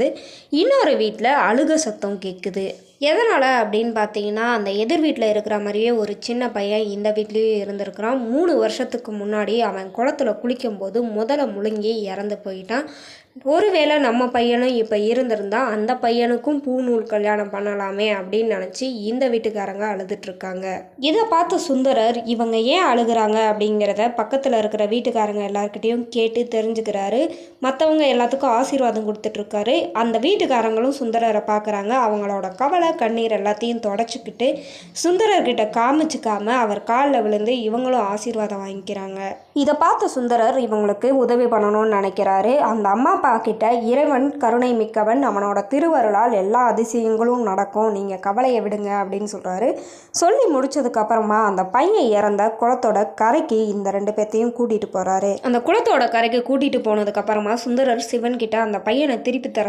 இருக்கும்போது இன்னொரு வீட்டில் அழுக சத்தம் கேட்குது. எதனால் அப்படின்னு பார்த்தீங்கன்னா, அந்த எதிர் வீட்டில் இருக்கிற மாதிரியே ஒரு சின்ன பையன் இந்த வீட்லேயும் இருந்திருக்கிறான். 3 வருஷத்துக்கு முன்னாடி அவன் குளத்துல குளிக்கும்போது முதல்ல முழுங்கி இறந்து போயிட்டான். ஒருவேளை நம்ம பையனும் இப்போ இருந்திருந்தா அந்த பையனுக்கும் பூநூல் கல்யாணம் பண்ணலாமே அப்படின்னு நினச்சி இந்த வீட்டுக்காரங்க அழுதுட்ருக்காங்க. இதை பார்த்து சுந்தரர் இவங்க ஏன் அழுகிறாங்க அப்படிங்கிறத பக்கத்தில் இருக்கிற வீட்டுக்காரங்க எல்லாருக்கிட்டையும் கேட்டு தெரிஞ்சுக்கிறாரு. மற்றவங்க எல்லாத்துக்கும் ஆசீர்வாதம் கொடுத்துட்ருக்காரு. அந்த வீட்டுக்காரங்களும் சுந்தரரை பார்க்குறாங்க. அவங்களோட கவலை கண்ணீர் எல்லாத்தையும் தொடச்சிக்கிட்டு சுந்தரர்கிட்ட காமிச்சிக்காம அவர் காலில் விழுந்து இவங்களும் ஆசீர்வாதம் வாங்கிக்கிறாங்க. இதை பார்த்த சுந்தரர் இவங்களுக்கு உதவி பண்ணணும்னு நினைக்கிறாரு. அந்த அம்மா அப்பா கிட்ட இறைவன் கருணை மிக்கவன், அவனோட திருவருளால் எல்லா அதிசயங்களும் நடக்கும், நீங்கள் கவலையை விடுங்க அப்படின்னு சொல்கிறாரு. சொல்லி முடிச்சதுக்கப்புறமா அந்த பையன் இறந்த குளத்தோட கரைக்கு இந்த 2 பேர்த்தையும் கூட்டிகிட்டு போகிறாரு. அந்த குளத்தோட கரைக்கு கூட்டிகிட்டு போனதுக்கப்புறமா சுந்தரர் சிவன் கிட்ட அந்த பையனை திருப்பி தர